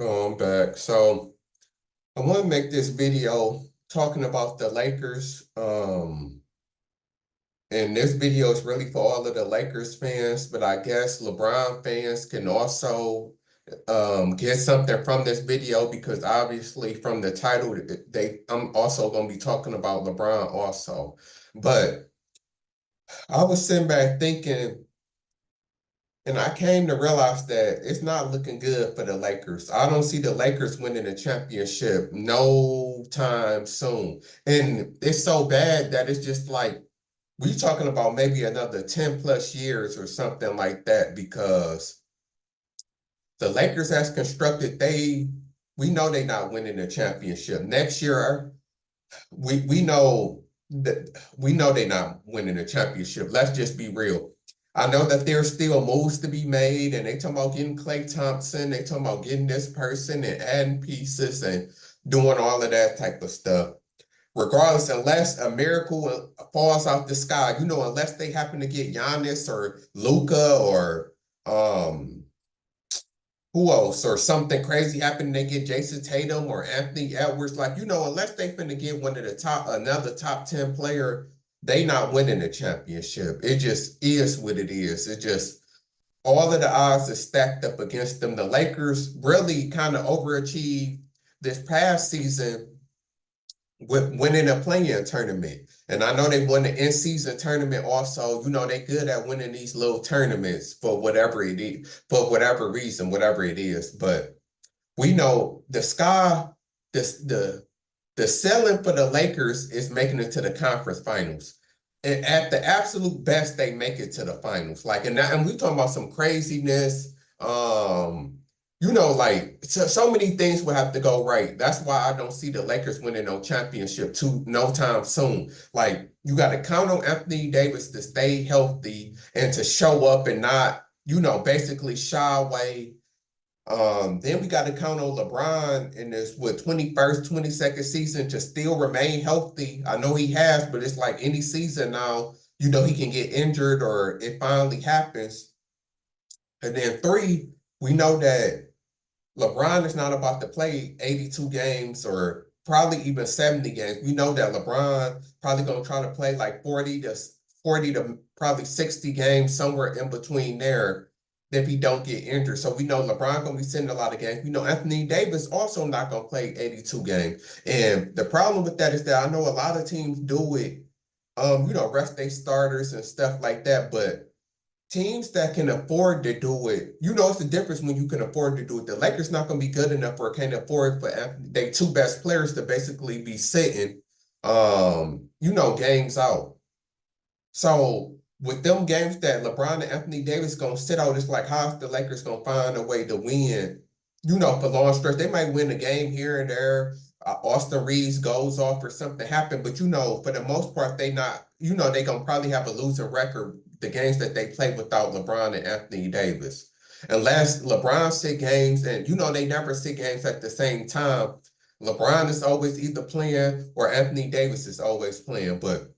I'm back. So I want to make this video talking about the Lakers. And this video is really for all of the Lakers fans, but I guess LeBron fans can also get something from this video because obviously from the title, I'm also going to be talking about LeBron also. But I was sitting back thinking, and I came to realize that it's not looking good for the Lakers. I don't see the Lakers winning a championship no time soon. And it's so bad that it's just like we're talking about maybe another 10 plus years or something like that because the Lakers has constructed we know they're not winning the championship. Next year, we know that we know they're not winning a championship. Let's just be real. I know that there's still moves to be made, and they talking about getting Klay Thompson, they talking about getting this person and adding pieces and doing all of that type of stuff. Regardless, unless a miracle falls out the sky, unless they happen to get Giannis or Luca or um who else or something crazy happened, they get Jason Tatum or Anthony Edwards, like, unless they finna get another top 10 player, they not winning the championship. It just is what it is. It just, all of the odds are stacked up against them. The Lakers really kind of overachieved this past season with winning a play-in tournament. And I know they won the in-season tournament also. They good at winning these little tournaments for whatever it is, for whatever reason, whatever it is. But we know the ceiling for the Lakers is making it to the conference finals. And at the absolute best, they make it to the finals. Like, and we talking about some craziness. Like so many things will have to go right. That's why I don't see the Lakers winning no championship too no time soon. Like, you got to count on Anthony Davis to stay healthy and to show up and not, basically shy away. Then we got to count on LeBron in this 21st, 22nd season to still remain healthy. I know he has, but it's like any season now, he can get injured or it finally happens. And then three, we know that LeBron is not about to play 82 games or probably even 70 games. We know that LeBron probably going to try to play like 40 to probably 60 games, somewhere in between there if he don't get injured. So we know LeBron going to be sitting a lot of games. We know Anthony Davis also not going to play 82 games. And the problem with that is that I know a lot of teams do it, rest their starters and stuff like that. But teams that can afford to do it, it's the difference when you can afford to do it. The Lakers not going to be good enough or can't afford for their two best players to basically be sitting, games out. So with them games that LeBron and Anthony Davis gonna sit out, it's like how's the Lakers gonna find a way to win? For long stretch, they might win a game here and there. Austin Reeves goes off or something happened, but for the most part, they not. They gonna probably have a losing record the games that they play without LeBron and Anthony Davis. Unless LeBron sit games, and they never sit games at the same time. LeBron is always either playing or Anthony Davis is always playing, but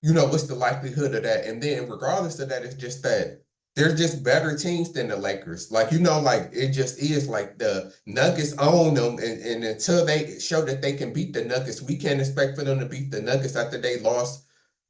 what's the likelihood of that? And then regardless of that, it's just that they're just better teams than the Lakers. Like, like it just is like the Nuggets own them. And until they show that they can beat the Nuggets, we can't expect for them to beat the Nuggets after they lost,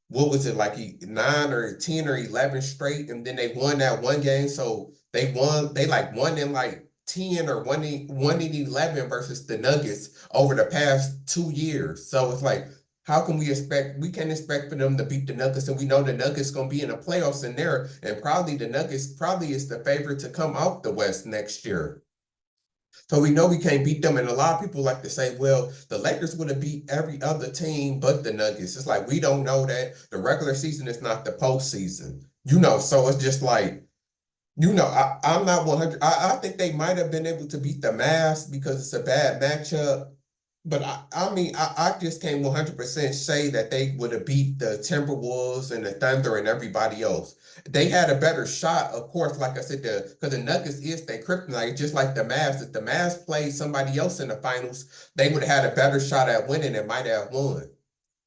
what was it, like 9 or 10 or 11 straight. And then they won that one game. So they like won in like 10 or 1 in 11 versus the Nuggets over the past 2 years. So it's like, how can we can't expect for them to beat the Nuggets, and we know the Nuggets gonna be in the playoffs in there, and probably the Nuggets probably is the favorite to come out the West next year. So we know we can't beat them. And a lot of people like to say, well, the Lakers would have beat every other team but the Nuggets. It's like, we don't know that. The regular season is not the postseason. So it's just like, I'm not 100. I think they might have been able to beat the Mavs because it's a bad matchup. But I just can't 100% say that they would have beat the Timberwolves and the Thunder and everybody else. They had a better shot, of course, like I said, because the Nuggets is their kryptonite, just like the Mavs. If the Mavs played somebody else in the finals, they would have had a better shot at winning and might have won.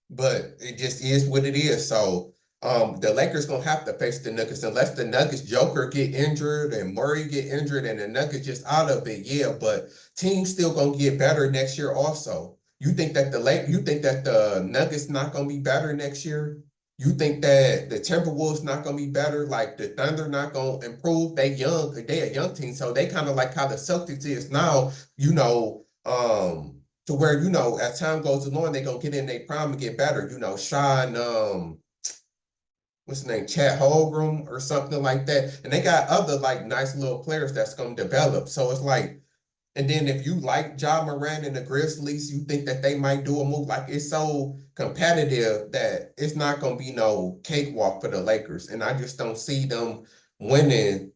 But it just is what it is. So The Lakers gonna have to face the Nuggets unless the Nuggets Joker get injured and Murray get injured and the Nuggets just out of it. Yeah, but teams still gonna get better next year also. You think that the Nuggets not gonna be better next year? You think that the Timberwolves not gonna be better? Like the Thunder not gonna improve? They a young team, so they kind of like how the Celtics is now. To where as time goes along, they gonna get in their prime and get better. Sean what's his name, Chad Holmgren or something like that. And they got other like nice little players that's gonna develop. So it's like, and then if you like Ja Morant and the Grizzlies, you think that they might do a move. Like it's so competitive that it's not gonna be no cakewalk for the Lakers. And I just don't see them winning,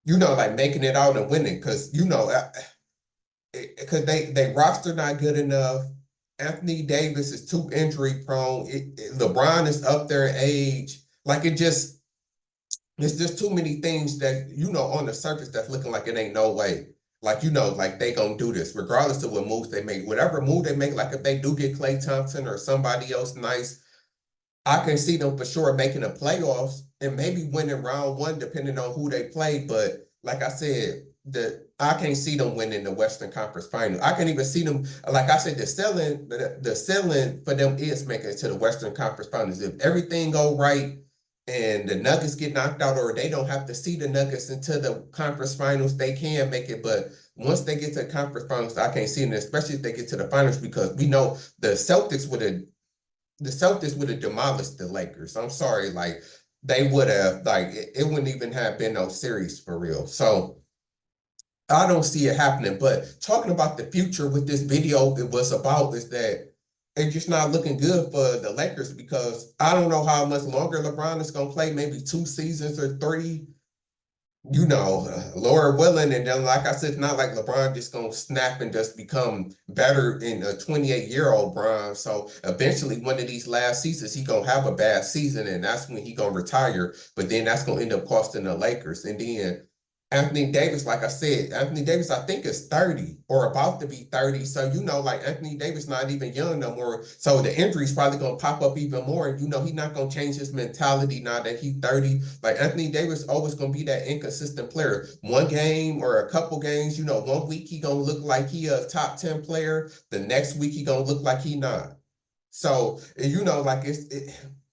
like making it out and winning. Cause they roster not good enough. Anthony Davis is too injury prone. LeBron is up there in age. Like it's just too many things that on the surface that's looking like it ain't no way. Like like they gonna do this regardless of what moves they make. Whatever move they make, like if they do get Klay Thompson or somebody else nice, I can see them for sure making the playoffs and maybe winning round one, depending on who they play. But like I said, I can't see them winning the Western Conference Final. I can even see them, like I said, the ceiling for them is making it to the Western Conference Finals. If everything go right and the Nuggets get knocked out, or they don't have to see the Nuggets into the conference finals, they can make it. But once they get to the conference finals, I can't see them, especially if they get to the finals, because we know the Celtics would have demolished the Lakers. I'm sorry, like they would have, like it wouldn't even have been no series for real. So I don't see it happening. But talking about the future with this video, it was about is that it's just not looking good for the Lakers because I don't know how much longer LeBron is going to play, maybe 2 seasons or three, Laura willing, and then like I said, it's not like LeBron just gonna snap and just become better in a 28-year-old Bron. So eventually, one of these last seasons, he gonna have a bad season, and that's when he gonna retire. But then that's gonna end up costing the Lakers. And then Anthony Davis, like I said, Anthony Davis, I think is 30 or about to be 30. So like Anthony Davis not even young no more. So the injury's probably gonna pop up even more. And he's not gonna change his mentality now that he's 30. Like Anthony Davis always gonna be that inconsistent player. One game or a couple games, one week he gonna look like he a top 10 player. The next week he gonna look like he not. So like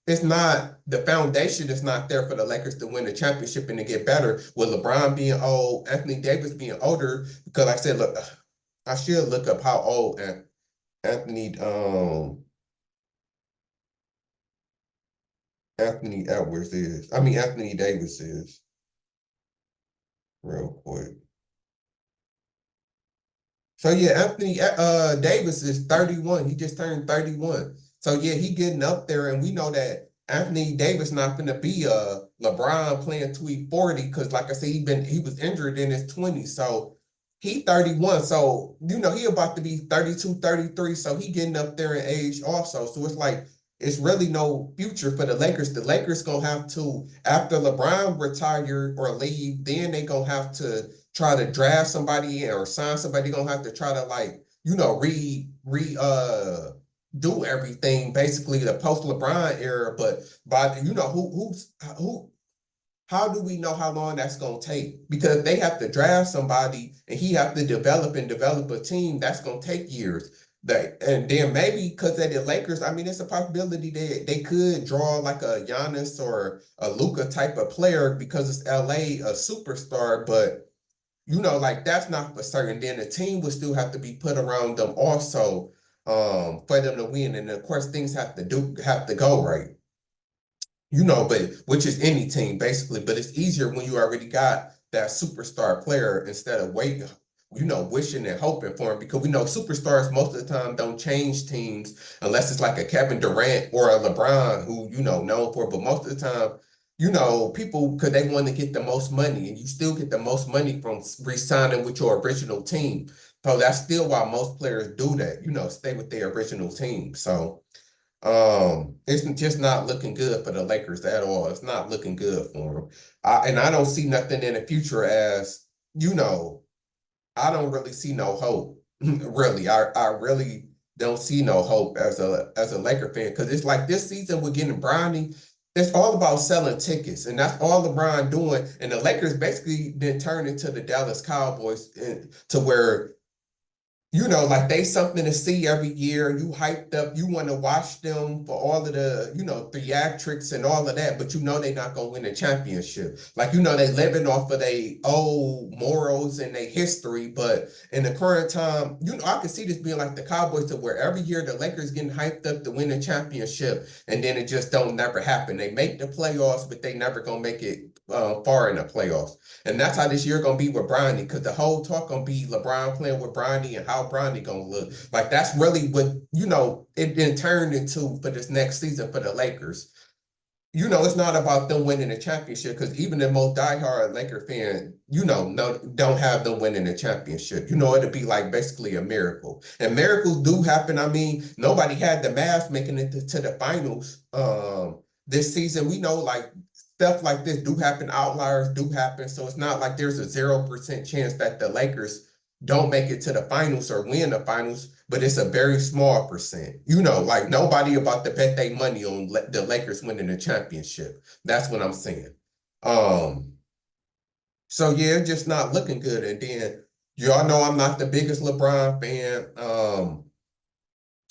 it's not, the foundation is not there for the Lakers to win the championship and to get better. With LeBron being old, Anthony Davis being older, because like I said, look, I should look up how old Anthony Anthony Edwards is. I mean Anthony Davis is real quick. So yeah, Anthony Davis is 31. He just turned 31. So yeah, he getting up there, and we know that Anthony Davis not gonna be LeBron playing till he 40, because like I said, he was injured in his 20s. So he 31. So he about to be 32, 33. So he getting up there in age also. So it's like it's really no future for the Lakers. The Lakers gonna have to, after LeBron retire or leave, then they gonna have to try to draft somebody or sign somebody. Gonna have to try to like do everything basically the post LeBron era. But by who how do we know how long that's going to take? Because they have to draft somebody and he have to develop a team. That's going to take years. And then maybe because of the Lakers, I mean, it's a possibility they could draw like a Giannis or a Luka type of player because it's LA, a superstar. But like that's not for certain. Then the team would still have to be put around them also, for them to win. And of course, things have to go right. But which is any team basically, but it's easier when you already got that superstar player instead of waiting, wishing and hoping for him, because we know superstars most of the time don't change teams unless it's like a Kevin Durant or a LeBron who, known for, but most of the time, people, because they want to get the most money, and you still get the most money from re-signing with your original team. So that's still why most players do that, stay with their original team. So it's just not looking good for the Lakers at all. It's not looking good for them. And I don't see nothing in the future as, I don't really see no hope. Really. I really don't see no hope as a Laker fan. Because it's like this season we're getting Brownie. it's all about selling tickets, and that's all LeBron doing. And the Lakers basically then turned into the Dallas Cowboys, to where like they something to see every year. You hyped up, you want to watch them for all of the, theatrics and all of that, but they're not gonna win a championship. Like, they living off of their old morals and their history. But in the current time, I can see this being like the Cowboys, to where every year the Lakers getting hyped up to win a championship, and then it just don't never happen. They make the playoffs, but they never gonna make it far in the playoffs. And that's how this year gonna be with Bronny, because the whole talk gonna be LeBron playing with Bronny and how Bronny gonna look. Like that's really what it then turned into for this next season for the Lakers. It's not about them winning a championship, because even the most diehard Laker fan, no, don't have them winning a championship. It'll be like basically a miracle. And miracles do happen. I mean, nobody had the Mavs making it to the finals this season. We know like stuff like this do happen, outliers do happen. So it's not like there's a 0% chance that the Lakers don't make it to the finals or win the finals, but it's a very small percent. Like nobody about to bet their money on the Lakers winning the championship. That's what I'm saying. Um, so yeah, it's just not looking good. And then y'all know I'm not the biggest LeBron fan.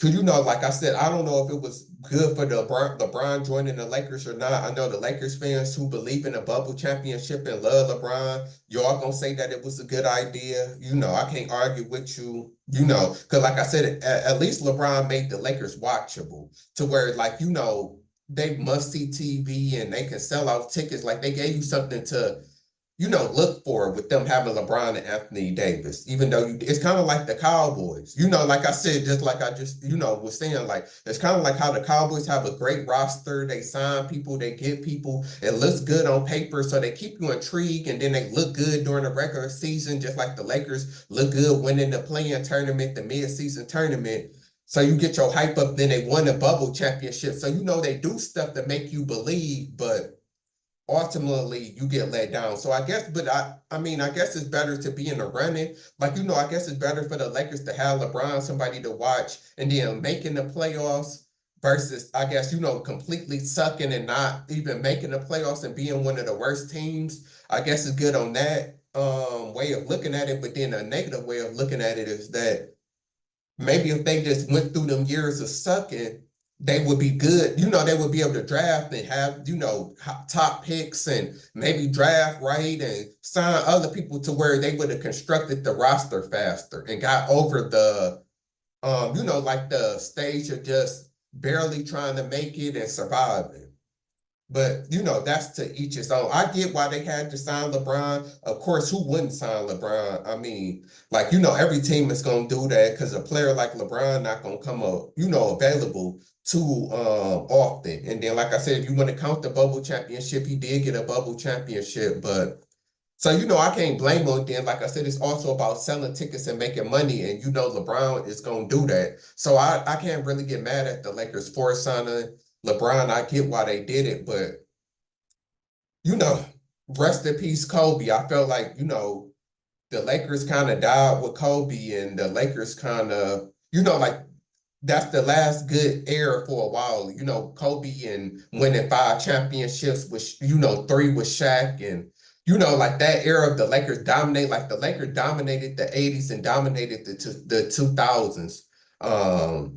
Cause like I said, I don't know if it was good for LeBron joining the Lakers or not. I know the Lakers fans who believe in a bubble championship and love LeBron, y'all gonna say that it was a good idea. I can't argue with you. Cause like I said, at least LeBron made the Lakers watchable, to where like they must see TV and they can sell out tickets. Like they gave you something to look for with them having LeBron and Anthony Davis, even though it's kind of like the Cowboys, like I said, just like I just, was saying, like, it's kind of like how the Cowboys have a great roster. They sign people, they get people, it looks good on paper. So they keep you intrigued, and then they look good during the regular season, just like the Lakers look good winning the play-in tournament, the mid-season tournament. So you get your hype up, then they won the bubble championship. So, they do stuff to make you believe, but ultimately you get let down. So I guess, but I mean, I guess it's better to be in the running. Like, I guess it's better for the Lakers to have LeBron, somebody to watch, and then making the playoffs versus, I guess, completely sucking and not even making the playoffs and being one of the worst teams. I guess it's good on that way of looking at it. But then a negative way of looking at it is that maybe if they just went through them years of sucking, they would be good. They would be able to draft and have, top picks, and maybe draft right and sign other people, to where they would have constructed the roster faster and got over the, like the stage of just barely trying to make it and surviving. But that's to each his own. I get why they had to sign LeBron. Of course, who wouldn't sign LeBron? I mean, like, every team is gonna do that, because a player like LeBron not gonna come up, available too often. And then, like I said, if you want to count the bubble championship, he did get a bubble championship. But so I can't blame him. Then, like I said, it's also about selling tickets and making money, and LeBron is gonna do that. So I can't really get mad at the Lakers for signing LeBron. I get why they did it, but you know, rest in peace, Kobe. I felt like, the Lakers kind of died with Kobe, and the Lakers kind of, like that's the last good era for a while. Kobe and winning 5 championships with, 3 with Shaq, and like that era of the Lakers dominate. Like the Lakers dominated the '80s and dominated the 2000s.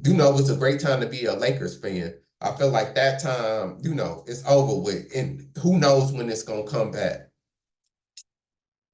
It was a great time to be a Lakers fan. I feel like that time, it's over with, and who knows when it's gonna come back.